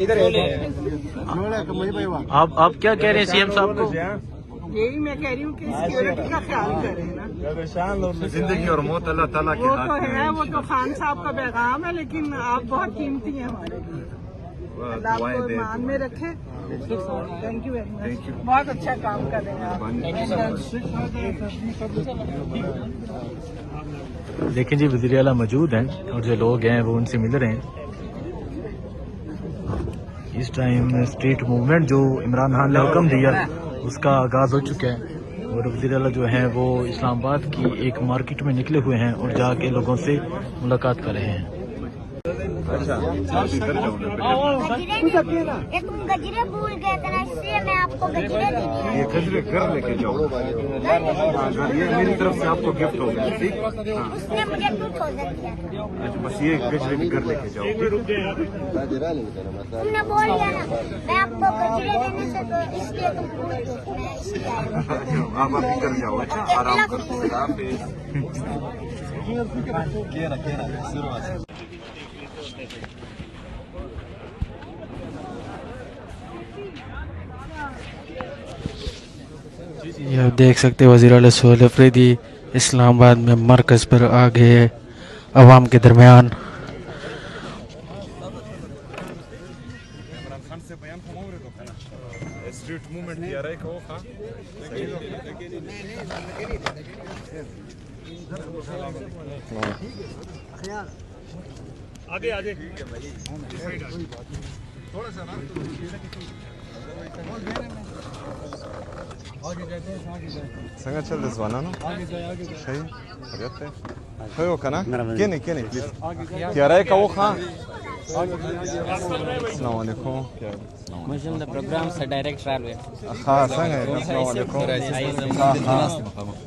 इधर आप क्या कह रहे हैं सीएम साहब को? यही मैं कह रही हूँ कि सिक्योरिटी का ख्याल करें ना। जिंदगी और मौत अल्लाह ताला के वो हाथ तो में है, वो तो खान साहब का पैगाम है, लेकिन आप बहुत कीमती हैं हमारे लिए। अल्लाह आपको ईमान में रखे। थैंक यू वेरी मच, बहुत अच्छा काम कर रहे हैं आप। देखें जी, वज़ीर आला मौजूद हैं और जो लोग हैं वो उनसे मिल रहे हैं। इस टाइम स्ट्रीट मूवमेंट जो इमरान खान ने हुक्म दिया उसका आगाज़ हो चुका है और वज़ीर आला जो हैं वो इस्लामाबाद की एक मार्केट में निकले हुए हैं और जाके लोगों से मुलाकात कर रहे हैं। अच्छा तुम गजरे भूल गए थे ना, इसलिए मैं आपको गजरे दे दिया। ये गजरे घर लेके जाओ, ये मेरी तरफ से आपको गिफ्ट हो गया। ठीक, उसने मुझे कुछ ऑर्डर किया। अच्छा बस ये गजरे भी घर लेके जाओ। तुमने बोल दिया ना मैं आपको गजरे देने से, तो इसलिए तुम भूल गए। मैं इसलिए आप अभी कर जाओ। अच्छा आराम करो। ये आप देख सकते हैं वज़ीर आला सुहेल अफरीदी इस्लामाबाद में मरकज़ पर आ गए अवाम के दरमियान। स्ट्रीट मूवमेंट किया रहा है आगे आगे थोड़ा सा ना संग चल दसवाना ना सही रहते हो कना केने प्लीज क्या रहा है का वो खां अस्सलाम वालेकुम माशाल्लाह प्रोग्राम से डायरेक्ट ट्रैवल हाँ संग है अस्सलाम वालेकुम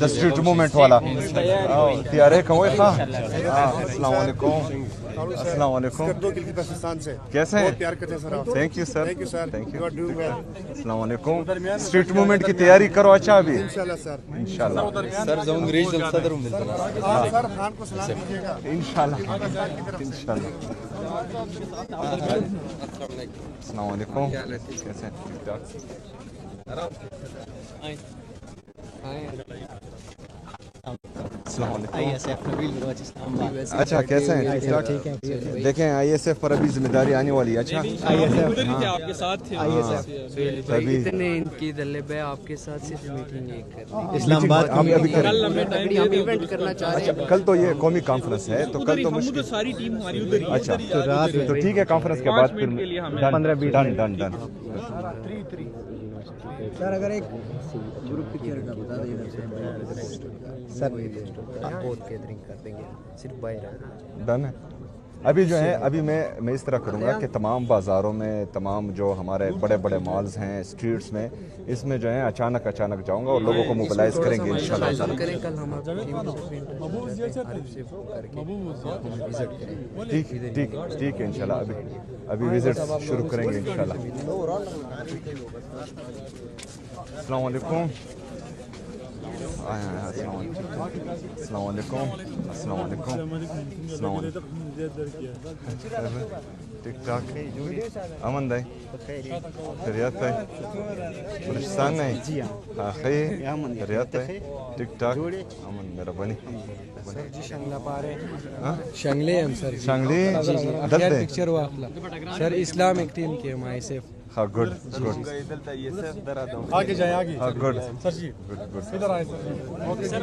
द स्ट्रीट मूवमेंट वाला तैयार है कौन खां अस्सलाम वालेकुम अस्सलाम वालेकुम कैसे हैं? Thank you sir, thank you. अस्सलाम वालेकुम। स्ट्रीट मूवमेंट की तैयारी करो अच्छा अभी इंशाल्लाह सर सर जाऊंगे रीजनल सदर हूं मिलता सर खान को सलाम कीजिएगा इंशाल्लाह इंशाल्लाह। अस्सलाम वालेकुम कैसे हैं? ठीक ठाक। अच्छा कैसे हैं? ठीक ठाक। देखें ISF पर अभी जिम्मेदारी आने वाली है। अच्छा आपके साथ थे अभी इतने इनकी दलेब है आपके साथ सिर्फ मीटिंग एक कर इस्लामाबाद हम अभी करें। इवेंट करना चाह रहे हैं। अच्छा कल तो ये कौमी कॉन्फ्रेंस है तो कल तो मुश्किल सारी टीम हमारी उधर ही अच्छा तो रात तो ठीक है कॉन्फ्रेंस के बाद फिर 15-20 डन सर अगर एक ग्रुप पिक्चर का बता दीजिए सर बहुत गैदरिंग कर देंगे सिर्फ बाहर डन है। अभी जो है अभी मैं इस तरह करूँगा कि तमाम बाज़ारों में तमाम जो हमारे बड़े बड़े मॉल्स हैं स्ट्रीट्स में इसमें जो है अचानक जाऊँगा और लोगों को मोबिलाइज करेंगे इंशाल्लाह। ठीक है इंशाल्लाह अभी विजिट शुरू करेंगे इंशाल्लाह। अस्सलाम वालेकुम। अस्सलाम वालेकुम। ठीक ठाक अमन दाई खैरियत है बलूचिस्तान नहीं हाँ खैर खैरियत है ठीक ठाक अमन मेरा बनी शंगले हम सर शंगली पिक्चर हुआ सर इस्लामिक टीम के ISF हाँ गुड आगे जाए हाँ गुड सर जी गुड इधर आए सर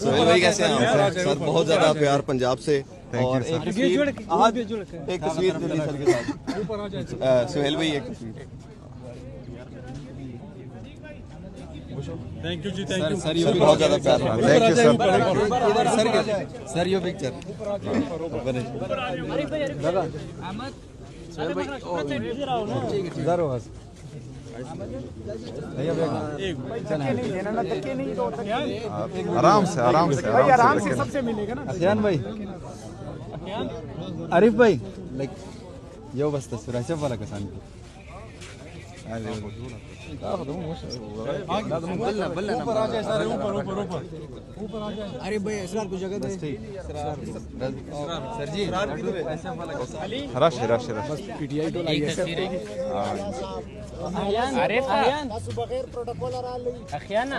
सोहेल भाई कैसे हैं आप? सर बहुत ज्यादा प्यार पंजाब से और एक तस्वीर जल्दी सर के साथ सोहेल भाई एक तस्वीर thank you ji thank you sir ये भी बहुत ज्यादा प्यार थैंक यू सर सर ये पिक्चर आराम से सबसे मिलेगा ना अखियान भाई आरिफ भाई लाइक यो बस तस्वीर ऐसे वाला किसान अरे भाई असरार को जगह दे सर जी रश रश रश पीटीआई तो लाई है अखियाना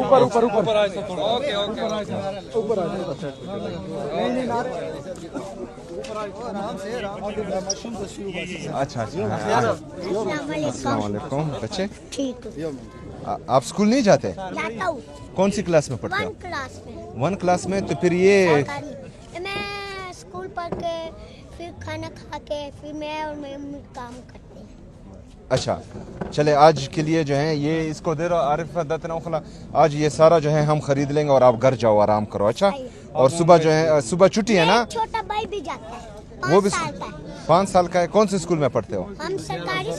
ऊपर ऊपर ऊपर ओके ओके ऊपर आ जाओ अच्छा अच्छा अस्सलाम वालेकुम बच्चे ठीक आप स्कूल नहीं जाते जाता हूँ कौन सी क्लास में पढ़ते हो 1 क्लास में 1 क्लास में तो फिर ये मैं स्कूल पढ़ के फिर खाना खा के फिर मैं और मेरी मम्मी काम करते हैं अच्छा चले आज के लिए जो है ये इसको दे रहा आरिफ दतनौखला आज ये सारा जो है हम खरीद लेंगे और आप घर जाओ आराम करो अच्छा और सुबह जो है सुबह छुट्टी है ना छोटा भाई भी जाता है वो भी 5 साल का है 5 साल का है कौन से स्कूल में पढ़ते हो हम सरकारी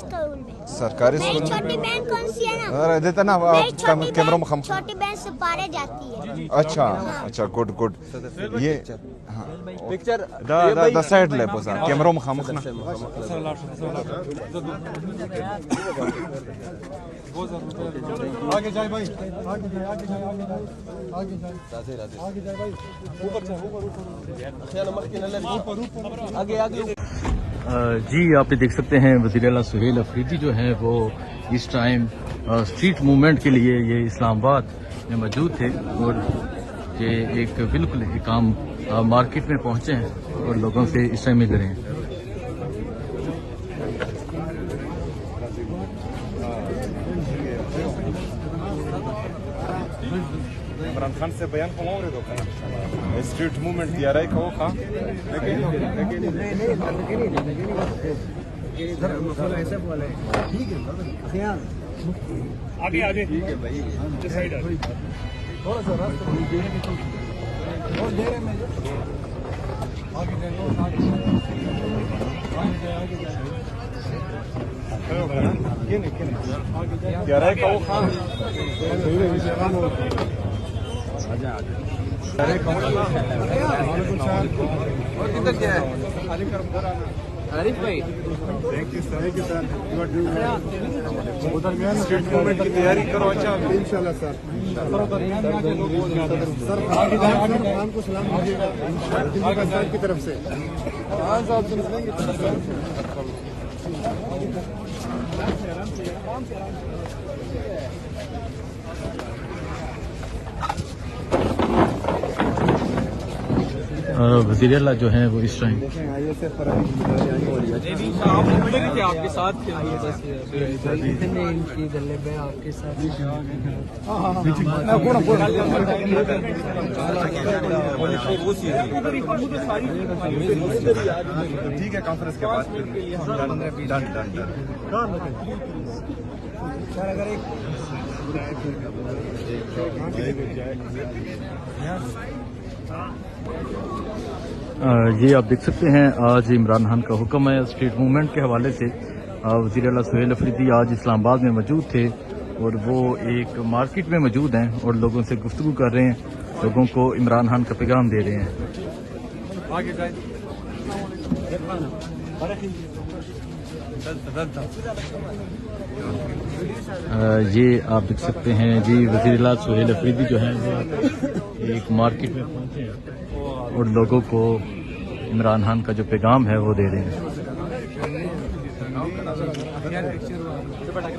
स्कूल में सरकारी मेरी स्कूल छोटी बहन कौन सी है ना अरे देता ना मेरी कैमरों में छोटी बहन सपारे जाती है अच्छा अच्छा गुड गुड ये पिक्चर द साइड ले बोसा कैमरों में खमखना आगे जाए भाई आगे जाए आगे जाए आगे जाए आगे जाए आगे जाए भाई ऊपर से ऊपर आगे आगे जी आप ये देख सकते हैं वज़ीर आला सुहेल अफरीदी जो हैं वो इस टाइम स्ट्रीट मूवमेंट के लिए ये इस्लामाबाद में मौजूद थे और ये एक बिल्कुल एक आम मार्केट में पहुंचे हैं और लोगों से इस टाइम मिल रहे हैं। इमरान खान से बयान को मोरे दो स्ट्रीट मूवमेंट तैयारी को खा इधर मसाला ऐसे बोला है ठीक है ख्याल आगे आगे ठीक है भाई थोड़ा सा रास्ता और दे रहे मैं आगे जाए आगे जाए तैयारी को खा किधर क्या है आरिफ भाई thank you sir you are doing उधर गया स्ट्रीट मूवमेंट की तैयारी करो अच्छा इंशाल्लाह सर सर आगे जाए को सलाम पाकिस्तान की तरफ से हाँ साहब सुनेंगे वज़ीर आला जो हैं वो इस टाइम आपके साथ इनकी गले में आपके साथ ठीक है कॉन्फ्रेंस के बाद डन डन डन सर अगर एक ये आप देख सकते हैं आज इमरान खान का हुक्म है स्ट्रीट मूवमेंट के हवाले से वज़ीर आला सुहेल अफरीदी आज इस्लामाबाद में मौजूद थे और वो एक मार्केट में मौजूद हैं और लोगों से गुफ्तगू कर रहे हैं लोगों को इमरान खान का पैगाम दे रहे हैं। आगे जाए ये आप देख सकते हैं जी वज़ीर आला सुहेल अफरीदी जो हैं वो एक मार्केट में पहुंचे हैं और लोगों को इमरान खान का जो पैगाम है वो दे रहे हैं।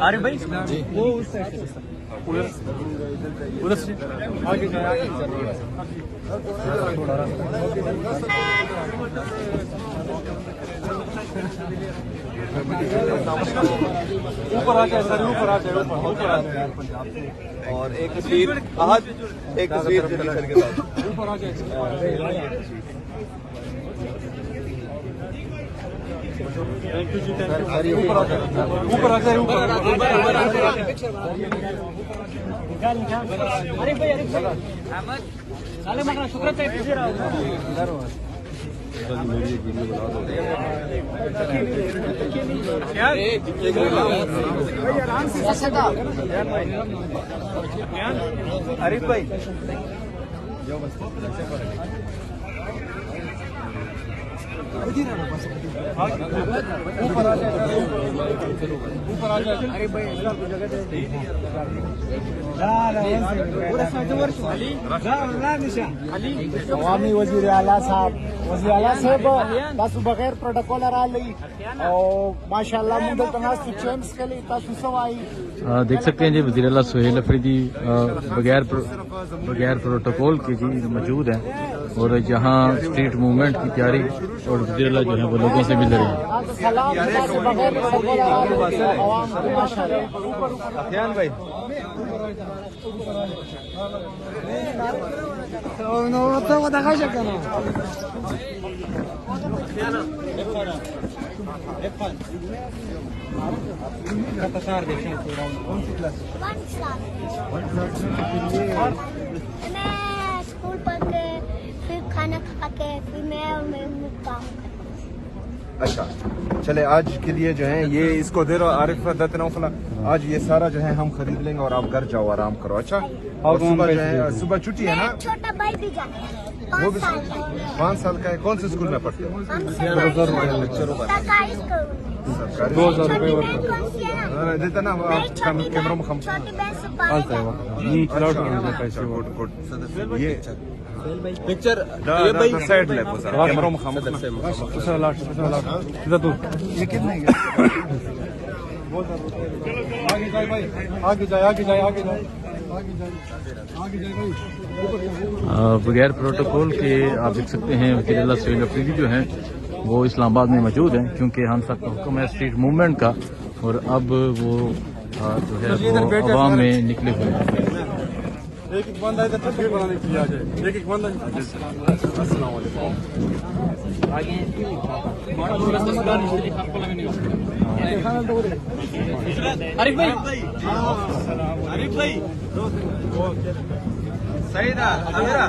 अरे भाई वो उधर से आगे जाए ऊपर आ जाए सर ऊपर आ जाए ऊपर आ जाए और एक तस्वीर आज एक तस्वीर जल्दी सर के साथ ऊपर आ जाए thank you ji thank you ऊपर आ जाए ऊपर आ जाए ऊपर अरे भाई अरे मगर शुक्र आरिफ भाई ऊपर आ जाए अरे भाई अवामी वजीर आला साहब बस बगैर प्रोटोकॉल रही और माशाल्लाह मुझे तनास चैम्प्स के लिए सवाई देख सकते हैं जी वज़ीर आला सुहेल अफरीदी बगैर प्रोटोकॉल के जी मौजूद हैं और यहाँ स्ट्रीट मूवमेंट की तैयारी और वज़ीर आला जो है वो लोगों से मिल रहे हैं। भाई मैं स्कूल पढ़ के फिर खाना खा के फिर मैं और मैं काम करती हूँ। अच्छा चले आज के लिए जो है ये इसको दे रहा आरिफ दत्तनौफला आज ये सारा जो है हम खरीद लेंगे और आप घर जाओ आराम करो। अच्छा और सुबह जो है सुबह छुट्टी है ना। छोटा भाई भी जाता है वो भी 5 साल का है। कौन से स्कूल में पढ़ते हो? सरकारी स्कूल सरकारी 2000 रुपए देता ना कैमरा में ये पिक्चर साइड ले कैमरा में ये कितने आगे जाए भाई आगे जाए बगैर प्रोटोकॉल के आप देख सकते हैं वज़ीर आला सुहेल अफरीदी जो हैं वो इस्लामाबाद में मौजूद हैं क्योंकि हम सब का हुक्म है स्ट्रीट मूवमेंट का और अब वो जो है वो अवाम में निकले हुए हैं। एक बंदा इधर तस्वीर बनाने के लिए आ जाए। एक बंदा अस्सलाम वालेकुम आरिफ भाई सही था मेरा